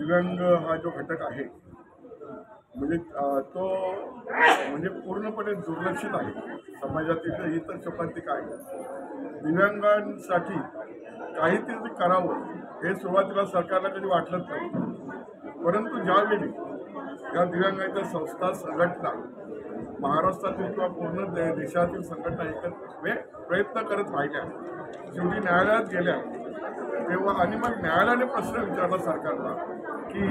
दिव्यांग हा जो घटक आहे म्हणजे तो म्हणजे पूर्णपणे दुर्लक्षित आहे समाजातील इतर शोकांतिक आहे. दिव्यांगांसाठी काहीतरी करावं हे सुरुवातीला सरकारला कधी वाटलंच नाही, परंतु ज्यावेळी या दिव्यांगांच्या संस्था संघटना महाराष्ट्रातील किंवा पूर्ण देशातील संघटना प्रयत्न करत राहिल्या, शेवटी न्यायालयात गेल्या तेव्हा आणि मग न्यायालयाने प्रश्न विचारला सरकारला की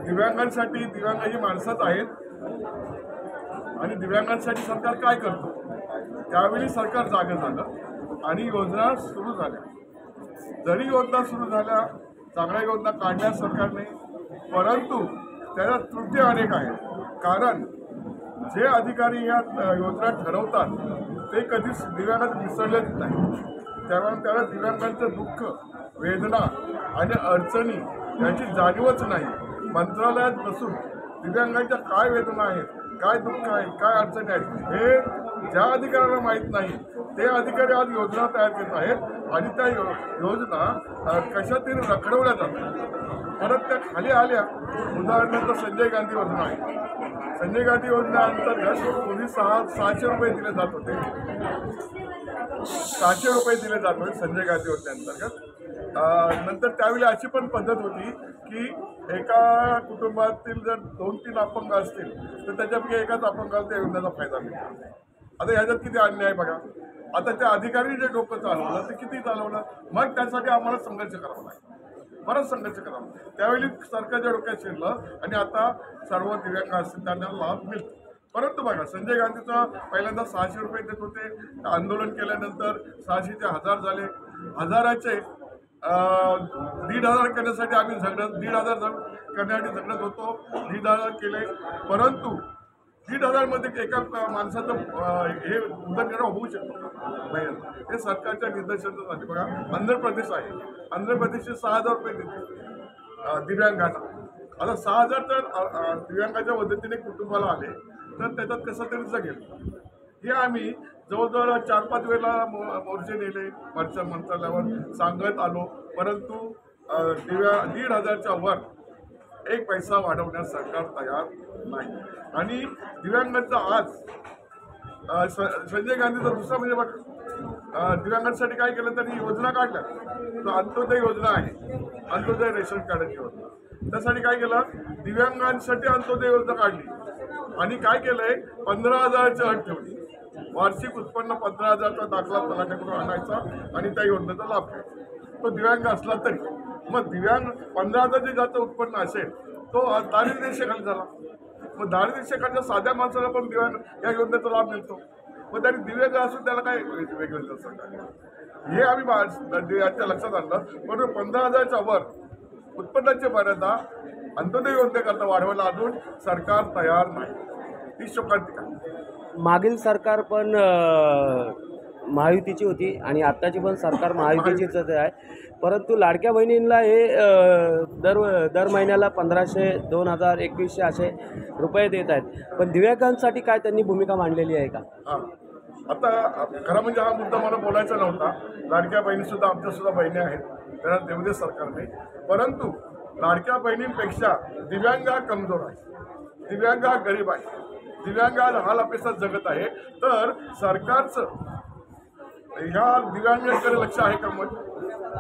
दिव्यांगांसाठी दिव्यांग ही माणसंच आहेत आणि दिव्यांगांसाठी सरकार काय करतो. त्यावेळी सरकार जागे झालं आणि योजना सुरू झाल्या. जरी योजना सुरू झाल्या, चांगल्या योजना काढल्या सरकारने, परंतु त्याच्या त्रुटी अनेक आहेत. कारण जे अधिकारी या योजना ठरवतात ते कधीच दिव्यांगात मिसळलेच नाही. त्यामुळे त्याला दिव्यांगांचं दुःख, वेदना आणि अडचणी यांची जाणीवच नाही. मंत्रालयात बसून दिव्यांगांच्या काय वेदना आहेत, काय दुःख आहे, काय अडचणी आहेत हे ज्या अधिकाऱ्यांना माहीत नाही ते अधिकारी आज योजना तयार करत आहेत आणि त्या योजना कशा तरी रखडवल्या जातात. परत त्या खाली आल्या. उदाहरणार्थ संजय गांधी योजना आहे. संजय गांधी योजनेअंतर्गत पूर्वी 600 रुपये दिले जात होते. 600 रुपये दिले जात होते संजय गांधी योजनेअंतर्गत. नंतर त्यावेळी अशी पण पद्धत होती की एका कुटुंबातील जर 2-3 अपंग असतील तर त्याच्यापैकी एकाच अपंगाला त्या योजनेचा फायदा मिळतो. आता ह्याच्यात किती अन्याय बघा. आता त्या अधिकाऱ्यांनी जे डोकं चालवलं ते किती चालवलं, मग त्यासाठी आम्हाला संघर्ष करावा लागला, बराच संघर्ष करावा. त्यावेळी सरकारच्या डोक्यात शिरलं आणि आता सर्व दिव्यांग असतील त्यांना लाभ मिळतो. परंतु बघा, संजय गांधीचा पहिल्यांदा 600 रुपये देत होते. आंदोलन केल्यानंतर 600 ते 1000 झाले. 1000चे 1,500 करण्यासाठी आम्ही 1,500 करण्यासाठी झगडत होतो. 1,500 केले, परंतु 1,500 मध्ये एका माणसाचं हे उदरनिर्वाह होऊ शकतो. हे सरकारच्या निर्देशांसाठी बघा. आंध्र प्रदेश आहे. आंध्र प्रदेशचे 6,000 रुपये देते दिव्यांगांना. आता 6,000 तर दिव्यांगाच्या मदतीने कुटुंबाला आले तर त्याच्यात कसं तरी जगेल. हे आम्ही जवळजवळ 4-5 वेळेला मोर्चे नेले, मंत्रालयावर सांगत आलो, परंतु 1,500च्या वर एक पैसा वाढवण्यास सरकार तयार नाही. आणि दिव्यांगांचा आज संजय गांधीचा दुसरा म्हणजे बघा, दिव्यांगांसाठी काय केलं त्यांनी योजना काढल्या. तो अंत्योदय योजना आहे, अंत्योदय रेशन कार्डाची योजना. त्यासाठी काय केलं, दिव्यांगांसाठी अंत्योदय योजना काढली आणि काय केलंय 15,000ची अट ठेवली. वार्षिक उत्पन्न 15,000चा दाखला तलाठ्याकडून आणायचा आणि त्या योजनेचा लाभ घ्यायचा. तो दिव्यांग असला तरी. मग दिव्यांग 15,000 ज्याचं उत्पन्न असेल तो दारिद्र्य रेषेखाली झाला. मग दारिद्र्य रेषेखालच्या साध्या माणसाला पण दिव्यांग या योजनेचा लाभ मिळतो. मग त्यांनी दिव्यांग असून त्याला काय वेगवेगळं सरकार हे आम्ही याच्या लक्षात आणलं. म्हणून 15,000च्या वर उत्पन्नाची मर्यादा अंत्योदय योजनेकरता वाढवायला अजून सरकार तयार नाही. ही शोकांतिका. मागील सरकार पण महायुतीची होती आणि आत्ताची पण सरकार महायुतीचीच आहे, परंतु लाडक्या बहिणींना हे दर महिन्याला 1,500, 2,000, 2,100 असे रुपये देत आहेत. पण दिव्यांगांसाठी काय त्यांनी भूमिका मांडलेली आहे का? आता खरं म्हणजे हा मुद्दा मला बोलायचा नव्हता. लाडक्या बहिणीसुद्धा आमच्यासुद्धा बहिणी आहेत, त्यांना देऊ दे सरकारने. परंतु लाडक्या बहिणींपेक्षा दिव्यांग हा कमजोर आहे, दिव्यांग हा गरीब आहे, दिव्यांग हा हाल अपेक्षात जगत आहे. तर सरकारचं ह्या दिव्यांगांकडे लक्ष आहे का?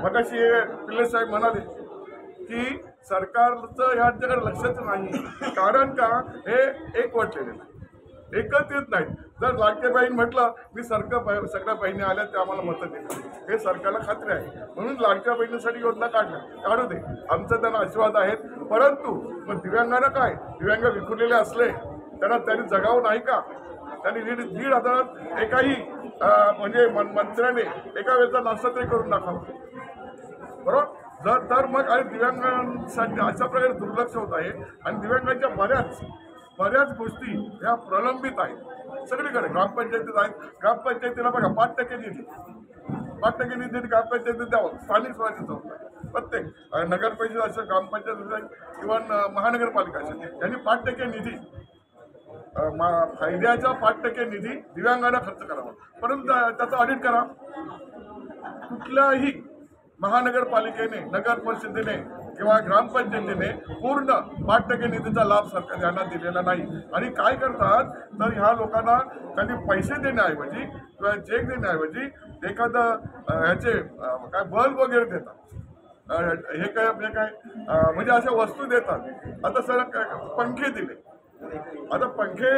मगाशी पिल्ले साहेब म्हणाले की सरकारचं ह्याच्याकडे लक्षच नाही. कारण का हे एकवटलेले नाही, एकच येत नाहीत. जर लाडक्या बहीण म्हटलं मी सगळ्या बहिणी आल्या त्या आम्हाला मतं देतील, हे सरकारला खात्री आहे. म्हणून लाडक्या बहिणीसाठी योजना काढू दे, आमचं त्यांना आशीर्वाद आहेत. परंतु मग दिव्यांगांना काय, दिव्यांग विखुरलेले असले त्यांनी जगावं नाही का? त्यांनी 1,500 एकाही म्हणजे मंत्र्याने एका वेळेचा नाश्ता तरी करून दाखवा, बरोबर? तर मग आणि दिव्यांगांसाठी अशा प्रकारे दुर्लक्ष होत आहे. आणि दिव्यांगांच्या बऱ्याच गोष्टी ह्या प्रलंबित आहेत सगळीकडे. ग्रामपंचायतीत आहेत. ग्रामपंचायतीला बघा 5% निधी, 5% निधी ग्रामपंचायतीत द्यावं. स्थानिक स्वराज्य संस्था प्रत्येक नगरपरिषद असेल, ग्रामपंचायत असेल किंवा महानगरपालिका असेल, यांनी 5% निधी फायद्याचा 5% निधी दिव्यांगांना खर्च करावा. परंतु त्याचं ऑडिट करा. कुठल्याही महानगरपालिकेने, नगर परिषदेने किंवा ग्रामपंचायतीने पूर्ण 5% निधीचा लाभ सरकार यांना दिलेला नाही. आणि काय करतात तर ह्या लोकांना कधी पैसे देण्याऐवजी किंवा चेक देण्याऐवजी एखादं ह्याचे काय बल्ब वगैरे देतात. हे काय आपले काय म्हणजे अशा वस्तू देतात. आता सर पंखे दिले, आता पंखे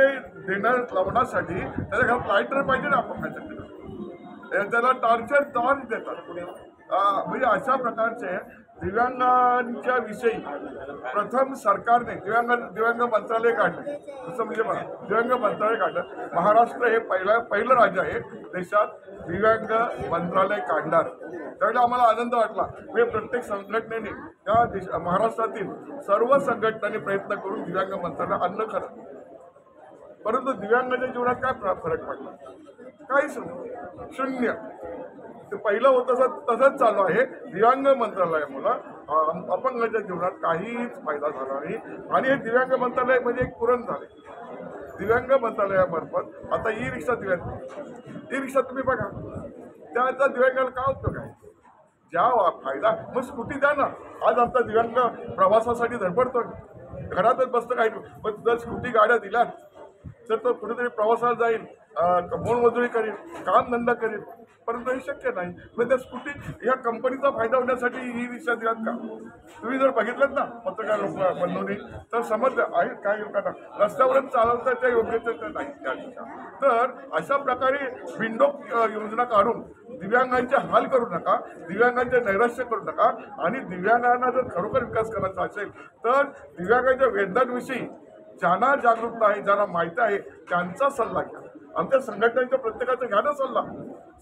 लावण्यासाठी त्याच्या घरात लाईटर पाहिजे ना आपण, त्याला टॉर्च देतात. म्हणजे अशा प्रकारचे दिव्यांगांच्या विषयी प्रथम सरकारने दिव्यांग मंत्रालय काढलं. जसं म्हणजे बघा, दिव्यांग मंत्रालय काढलं. महाराष्ट्र हे पहिलं राज्य आहे देशात दिव्यांग मंत्रालय काढणार. त्यावेळेला आम्हाला आनंद वाटला. म्हणजे प्रत्येक संघटनेने त्या महाराष्ट्रातील सर्व संघटनांनी प्रयत्न करून दिव्यांग मंत्रालय आणलं खरं. परंतु दिव्यांगाच्या जीवनात काय फरक पडला? काहीच नाही, शून्य. ते पहिलं होतं तसंच चालू आहे. दिव्यांग मंत्रालयामुळं अपंगाच्या जीवनात काहीच फायदा झाला नाही. आणि हे दिव्यांग मंत्रालय म्हणजे एक पुरण झाले. दिव्यांग मंत्रालयामार्फत आता ई रिक्षा दिव्यांग, ई रिक्षा तुम्ही बघा, त्याचा दिव्यांगाला काय उपयोग आहे? ज्या फायदा मग स्कूटी द्या ना. आज आमचा दिव्यांग प्रवासासाठी धडपडतोय, घरातच बसतं काही. पण जर स्कूटी गाड्या दिल्यात तर तो कुठेतरी प्रवासाला जाईल, मोलमजुरी करेल, कामधंदा करेल. परंतु हे शक्य नाही. मग त्या स्कूटी या कंपनीचा फायदा होण्यासाठी ही रिक्षा दिलात का? तुम्ही जर बघितलं ना पत्रकार लोक बंधूंनी तर समजलं आहे काही लोकांना रस्त्यावरून चालवण्याच्या योग्यतेचं नाही त्या रिक्षा. तर अशा प्रकारे विंडो योजना काढून दिव्यांगांचे हाल करू नका, दिव्यांगांचे नैराश्य करू नका. आणि दिव्यांगांना जर खरोखर विकास करायचा असेल तर दिव्यांगांच्या वेदनांविषयी ज्यांना जागरूकता आहे, ज्यांना माहिती आहे त्यांचा सल्ला घ्या. आमच्या संघटनांच्या प्रत्येकाचा घ्या ना सल्ला.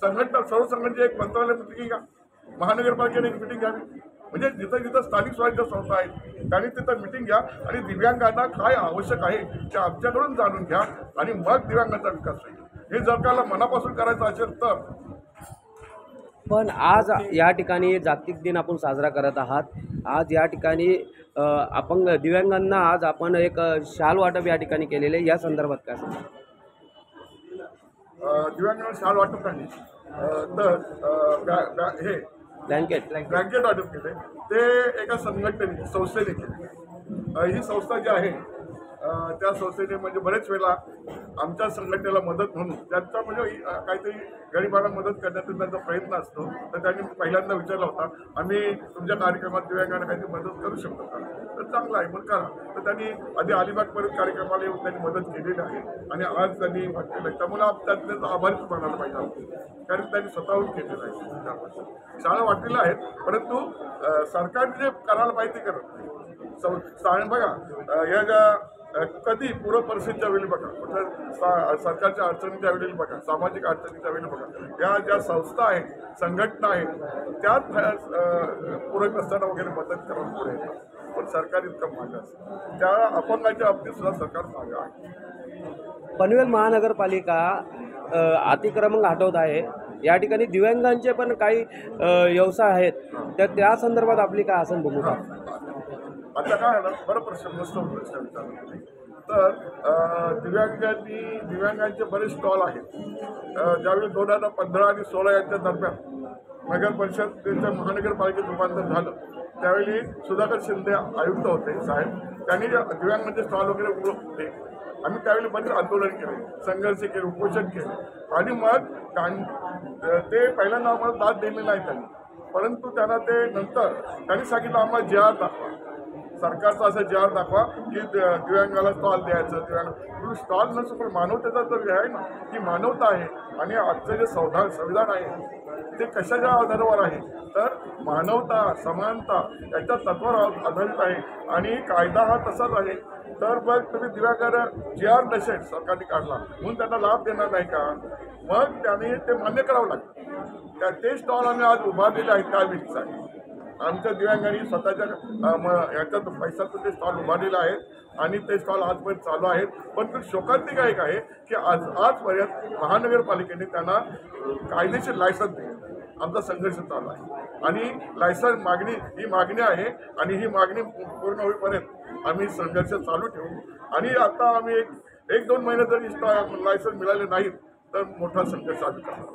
संघटना सर्व संघटनेची एक मंत्रालय मिटिंग घ्या, महानगरपालिकेने एक मिटिंग घ्यावी. म्हणजे जिथं जिथं स्थानिक स्वराज्य संस्था आहेत त्यांनी तिथं मिटिंग घ्या आणि दिव्यांगांना काय आवश्यक आहे ते आमच्याकडून जाणून घ्या आणि मग दिव्यांगांचा विकास होईल. हे जर का मनापासून करायचं असेल तर. पण आज या ठिकाणी जागतिक दिन आपण साजरा करत आहात. आज या ठिकाणी अपंग दिव्यांगांना आज आपण एक शाल वाटप या ठिकाणी केलेले, या संदर्भात काय सांगा? दिव्यांगांना शाल वाटप नाही तर हे ब्लँकेट वाटप केले ते एका संघटनेने संस्थेने केले. ही संस्था जी आहे त्या संस्थेने म्हणजे बरेच वेळेला आमच्या संघटनेला मदत म्हणून त्यांचा म्हणजे काहीतरी गरिबांना मदत करण्याचा त्यांचा प्रयत्न असतो. तर त्यांनी पहिल्यांदा विचारला होता आम्ही तुमच्या कार्यक्रमात दिव्यांगांना काहीतरी मदत करू शकतो का? तर चांगलं आहे मग करा. तर त्यांनी आधी अलिबागपर्यंत कार्यक्रमाला येऊन त्यांनी मदत केलेली आहे आणि आज त्यांनी वाटलेलं आहे. त्यामुळे त्यातलं आभारीच म्हणायला पाहिजे कारण त्यांनी स्वतःहून केलेलं आहे. शाळा वाटलेल्या आहेत परंतु सरकारने जे करायला पाहिजे ते करत नाही. बघा या ज्या कधी पूर्व परिस्थितीच्या वेळी बघा, कुठल्या सरकारच्या अडचणीच्या वेळी बघा, सामाजिक अडचणीच्या वेळी बघा, या ज्या संस्था आहेत, संघटना आहेत त्यात पूरग्रस्तांना वगैरे मदत करून पुढे येतात. पण सरकार इतकं मागं असतं. त्या अपंगाच्या बाबतीत सुद्धा सरकार मागं आहे. पनवेल महानगरपालिका अतिक्रमण हटवत आहे. या ठिकाणी दिव्यांगांचे पण काही व्यवसाय आहेत, तर त्या संदर्भात आपली काय असेल भूमिका? आता काय आहे ना, बरं प्रश्न मस्त विचारला. तर दिव्यांगांचे बरेच स्टॉल आहेत. ज्यावेळी 2015 आणि 16 यांच्या दरम्यान नगर परिषदेचं महानगरपालिकेत रूपांतर झालं त्यावेळी सुधाकर शिंदे आयुक्त होते साहेब, त्यांनी दिव्यांगांचे स्टॉल वगैरे उघडले. आम्ही त्यावेळी बरेच आंदोलन केले, संघर्ष केले, उपोषण केले आणि मग ते पहिल्यांदा आम्हाला दाद दिलेला नाही त्यांनी. परंतु त्यांना ते नंतर त्यांनी सांगितलं आम्हाला JR दाखवा, सरकारचा असं JR दाखवा की दिव्यांगाला स्टॉल द्यायचं. दिव्यांग स्टॉल नसतो पण मानवतेचा जो आहे ना, ती मानवता आहे. आणि आजचं जे संविधान आहे ते कशाच्या आधारावर आहे तर मानवता, समानता याच्या तत्वावर आधारित आहे आणि कायदा हा तसाच आहे. तर मग तुम्ही दिव्यांगाला JR नसेल सरकारने काढला म्हणून त्यांना लाभ देणार नाही का? मग त्याने ते मान्य करावं लागतं. ते स्टॉल आम्ही आज उभारलेले आहेत त्यावेळीसाठी. आमच्या दिव्यांगांनी स्वतःच्या याच्यात पैशातून ते स्टॉल उभारलेले आहेत आणि ते स्टॉल आजपर्यंत चालू आहेत. पण तो शोकांतिक आहे की आजपर्यंत महानगरपालिकेने त्यांना कायदेशीर लायसन्स दिले. आमचा संघर्ष चालू आहे आणि लायसन्स ही मागणी आहे आणि ही मागणी पूर्ण होईपर्यंत आम्ही संघर्ष चालू ठेवू. आणि आता आम्ही एक 2 महिने जरी लायसन्स मिळाले नाहीत तर मोठा संघर्ष आम्ही करणार.